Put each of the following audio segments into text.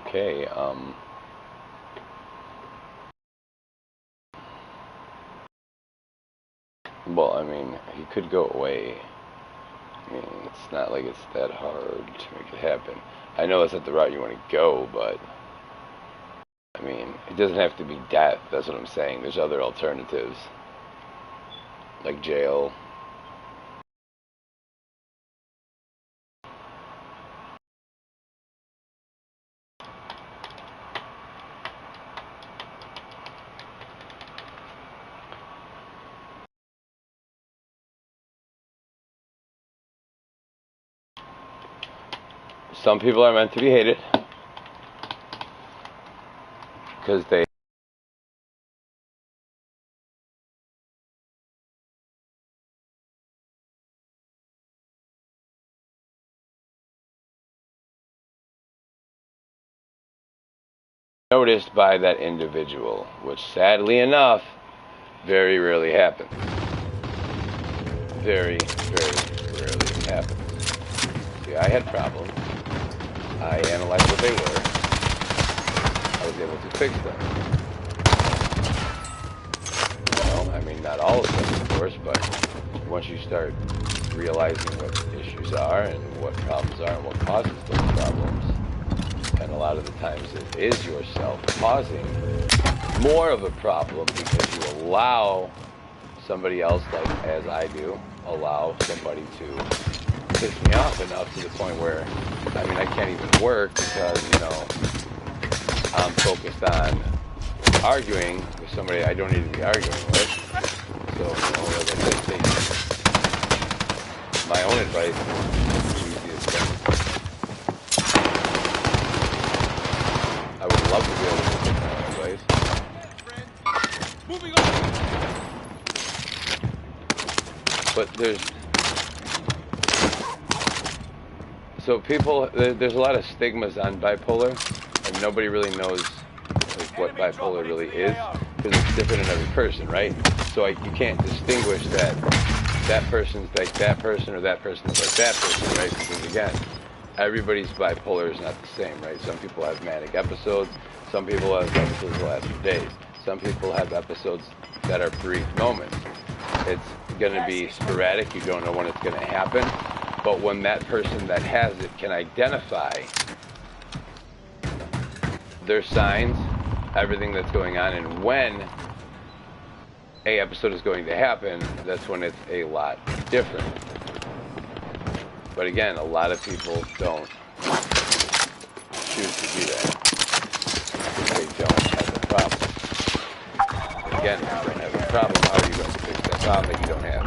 Okay, well, I mean, he could go away. I mean, it's not like it's that hard to make it happen. I know that's not the route you want to go, but I mean, it doesn't have to be death. That's what I'm saying. There's other alternatives, like jail. Some people are meant to be hated because they noticed by that individual, which sadly enough, very rarely happens. Very, very rarely happens. See, I had problems. I analyzed what they were. I was able to fix them. You know, I mean, not all of them, of course, but once you start realizing what issues are and what problems are and what causes those problems, and a lot of the times it is yourself causing more of a problem because you allow somebody else, like as I do, allow somebody to piss me off enough to the point where, I mean, I can't even work because, you know, I'm focused on arguing with somebody I don't need to be arguing with. So, you know, like I said, take my own advice is the easiest thing. I would love to be able to take my own advice. Moving on. But there's a lot of stigmas on bipolar, and nobody really knows like what bipolar really is, because it's different in every person, right? So you can't distinguish that person's like that person or that person is like that person, right? Because again, everybody's bipolar is not the same, right? Some people have manic episodes, some people have episodes that last for days, some people have episodes that are brief moments. It's going to be sporadic, you don't know when it's going to happen, but when that person that has it can identify their signs, everything that's going on, and when a episode is going to happen, that's when it's a lot different. But again, a lot of people don't choose to do that. They don't have a problem. And again, if you don't have a problem, how are you going to fix that problem that you don't have?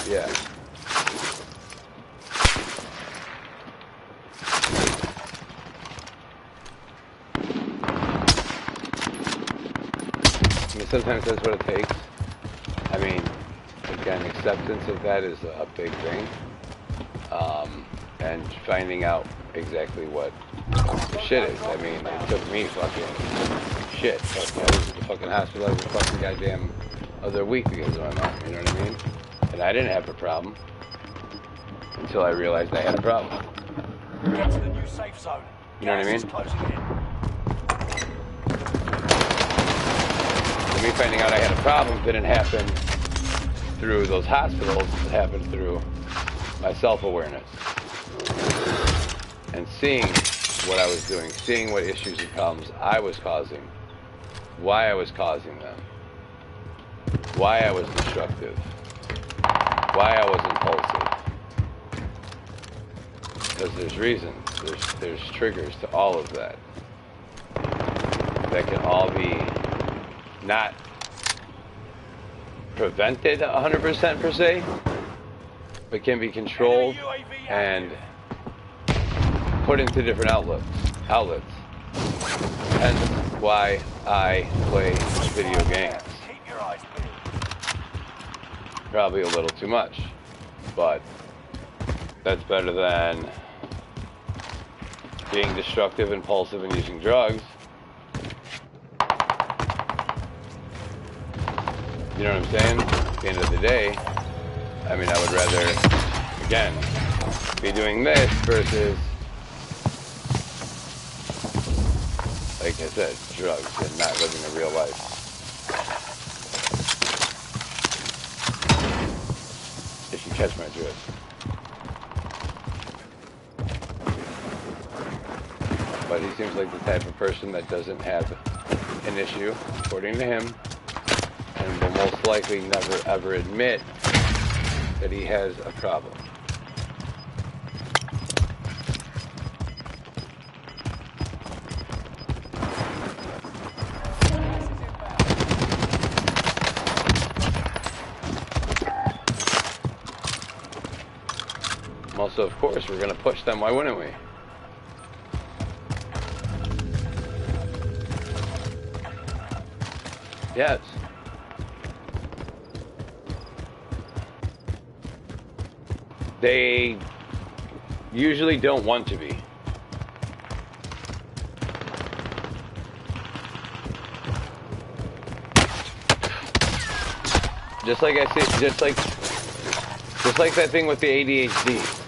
Yeah. I mean, sometimes that's what it takes. I mean, again, acceptance of that is a big thing. And finding out exactly what the shit is. I mean, it took me fucking shit. I was at the fucking hospital every fucking goddamn other week because of my mom, you know what I mean? And I didn't have a problem until I realized I had a problem. Get to the new safe zone. You know what I mean? So me finding out I had a problem didn't happen through those hospitals. It happened through my self-awareness. And seeing what I was doing, seeing what issues and problems I was causing, why I was causing them, why I was destructive, why I was impulsive. Because there's reasons, there's triggers to all of that. That can all be not prevented 100% per se, but can be controlled and put into different outlets. Hence why I play video games. Keep your eyes peeled. probably a little too much. But that's better than being destructive, impulsive, and using drugs. You know what I'm saying? At the end of the day, I mean, I would rather, again, be doing this versus, like I said, drugs and not living a real life. If you catch my drift. But he seems like the type of person that doesn't have an issue, according to him, and will most likely never ever admit that he has a problem. Also, of course, we're going to push them. Why wouldn't we? Yes. They usually don't want to be. Just like I say, just like that thing with the ADHD.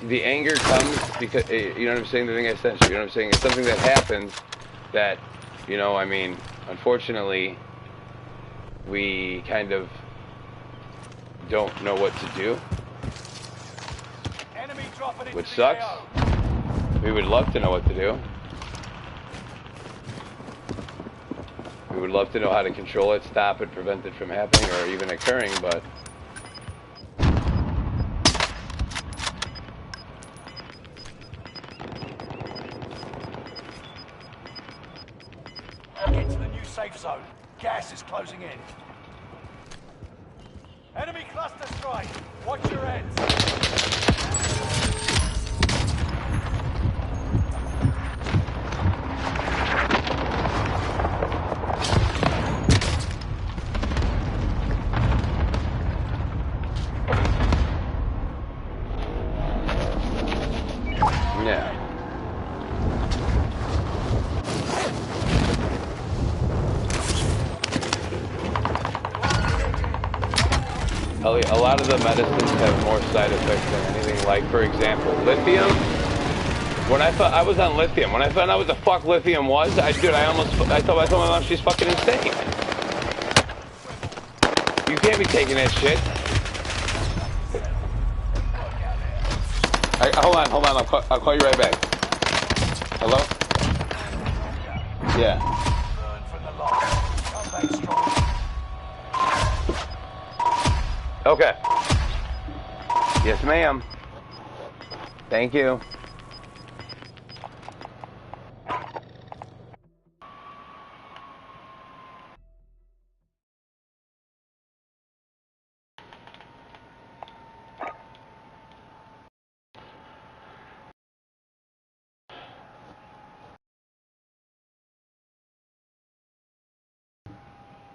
The anger comes because, you know what I'm saying? The thing I sent you, you know what I'm saying? It's something that happens that, you know, I mean, unfortunately, we kind of don't know what to do, which sucks. We would love to know what to do. We would love to know how to control it, stop it, prevent it from happening, or even occurring, but get to the new safe zone. Gas is closing in. Enemy cluster strike. Watch your heads. yeah. A lot of the medicines have more side effects than anything. Like, for example, lithium. When I was on lithium, when I found out what the fuck lithium was, I told my mom she's fucking insane. You can't be taking that shit. Hold on. I'll call you right back. Hello? Yeah. Okay. Yes, ma'am. Thank you.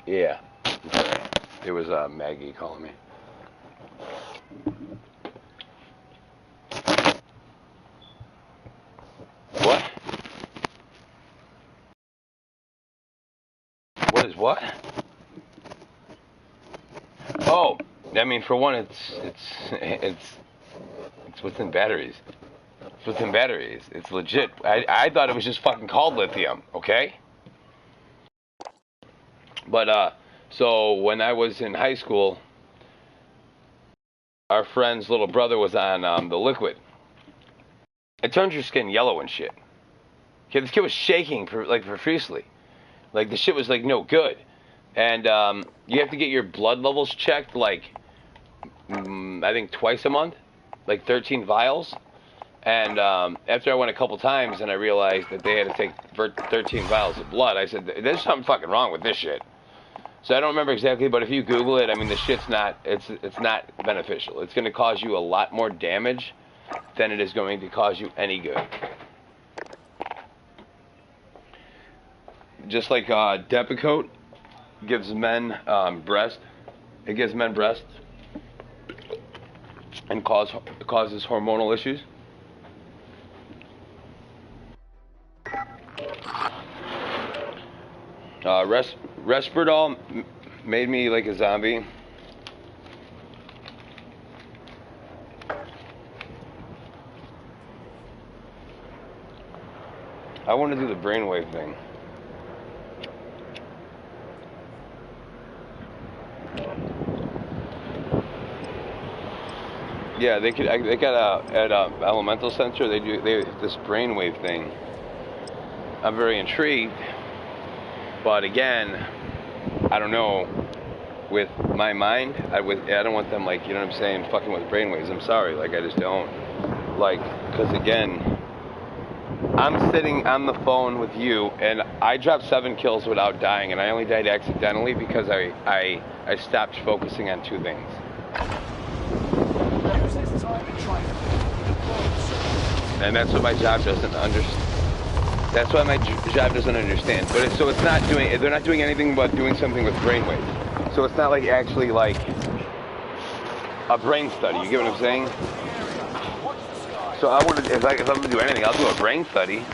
Yeah. It was Maggie calling me. What? What is what? Oh, I mean, for one, it's within batteries. It's within batteries. It's legit. I thought it was just fucking called lithium. Okay. But so when I was in high school, our friend's little brother was on the liquid. It turns your skin yellow and shit. Okay, this kid was shaking profusely. Like the shit was like no good. And you have to get your blood levels checked like I think twice a month, like 13 vials. And after I went a couple times and I realized that they had to take 13 vials of blood, I said, there's something fucking wrong with this shit. So I don't remember exactly, but if you Google it, I mean, the shit's not, it's not beneficial. It's going to cause you a lot more damage than it is going to cause you any good. Just like Depakote gives men breast It gives men breasts and causes hormonal issues. Resperdal made me like a zombie. I want to do the brainwave thing. Yeah, they got at Elemental Center. They do this brainwave thing. I'm very intrigued, but again, I don't know. With my mind, I don't want them, like, you know what I'm saying, fucking with brainwaves. I'm sorry, like, I just don't. Like, because again, I'm sitting on the phone with you, and I dropped 7 kills without dying, and I only died accidentally because I stopped focusing on 2 things. And that's what my job doesn't understand. That's why my job doesn't understand. But so it's not doing. They're not doing anything but doing something with brainwaves. So it's not like actually like a brain study. You get what I'm saying? So I want to. If I'm gonna do anything, I'll do a brain study.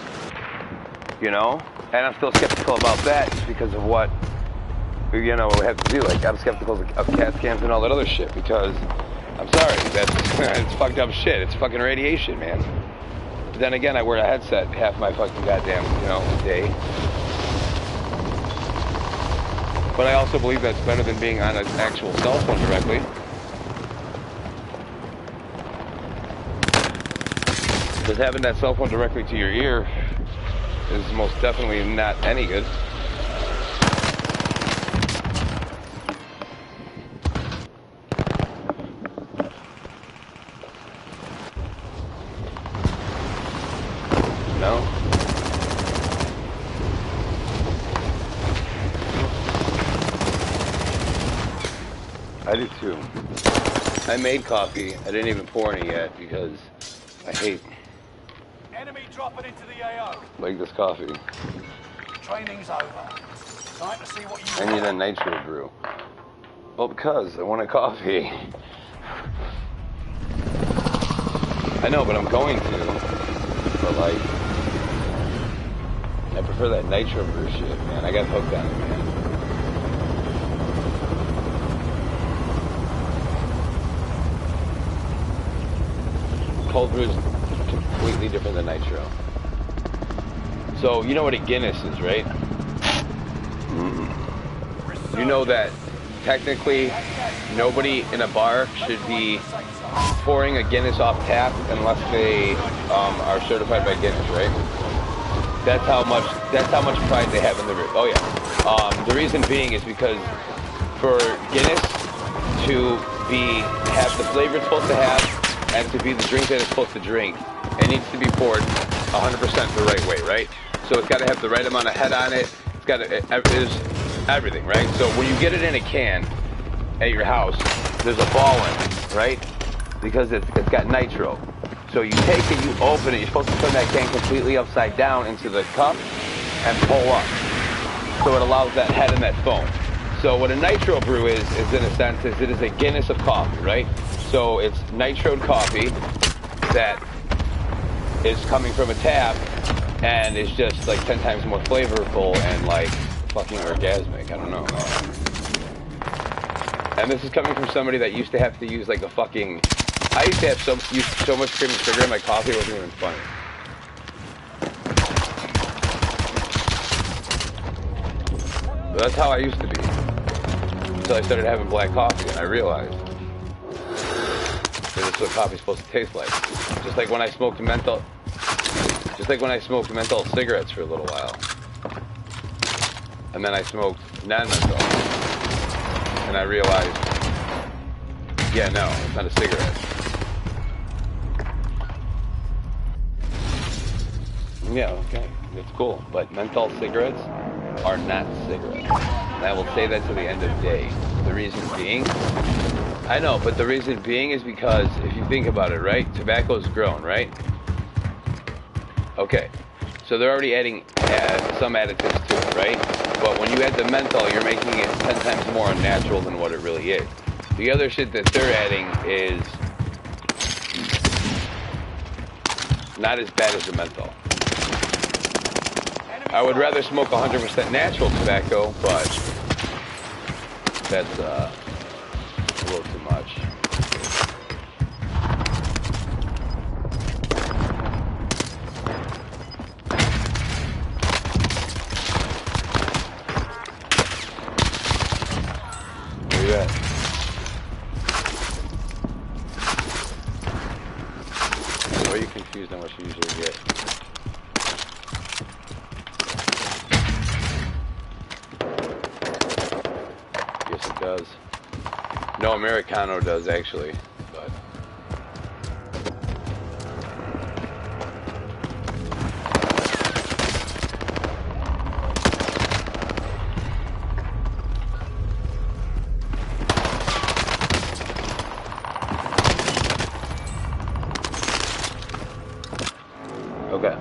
You know, and I'm still skeptical about that just because of what we have to do. Like, I'm skeptical of CAT scans and all that other shit because I'm sorry, it's fucked up shit. It's fucking radiation, man. But then again, I wear a headset half my fucking goddamn, day. But I also believe that's better than being on an actual cell phone directly. Because having that cell phone directly to your ear is most definitely not any good. No? I do too. I made coffee. I didn't even pour any yet because I hate Enemy dropping into the AO. like this coffee. Training's over. Time to see what you I need a nitro brew. Well, because I want a coffee. I know, but I'm going to. But like, I prefer that nitro brew shit, man. I got hooked on it, man. Cold brew is completely different than nitro. So you know what a Guinness is, right? You know that technically nobody in a bar should be pouring a Guinness off tap unless they are certified by Guinness, right? That's how much pride they have in the brew. Oh yeah. The reason being is because for Guinness to have the flavor it's supposed to have and to be the drink that it's supposed to drink, it needs to be poured 100% the right way, right? So it's got to have the right amount of head on it. It's got to, it is everything, right? So when you get it in a can at your house, there's a ball in it, right? Because it's got nitro. So you take it, you open it, you're supposed to turn that can completely upside down into the cup and pull up. So it allows that head and that foam. So what a nitro brew is in a sense, is it is a Guinness of coffee, right? So it's nitroed coffee that is coming from a tap and is just like 10 times more flavorful and like fucking orgasmic. I don't know. And this is coming from somebody that used to have to use like a fucking... I used to have use so much cream and sugar in my coffee, it wasn't even funny. But that's how I used to be. Until I started having black coffee and I realized that that's what coffee's supposed to taste like. Just like when I smoked menthol cigarettes for a little while. And then I smoked non-menthol. And I realized, yeah, no, it's not a cigarette. Yeah, okay, that's cool. But menthol cigarettes are not cigarettes. And I will say that to the end of day. The reason being, I know, but the reason being is because if you think about it, right? Tobacco is grown, right? Okay, So they're already adding some additives to it, right? But when you add the menthol, you're making it 10 times more unnatural than what it really is. The other shit that they're adding is not as bad as the menthol. I would rather smoke 100% natural tobacco, but that's a little too much. Where you at? Why are you confused on what you usually get? Yes, it does. No, Americano does actually, but okay.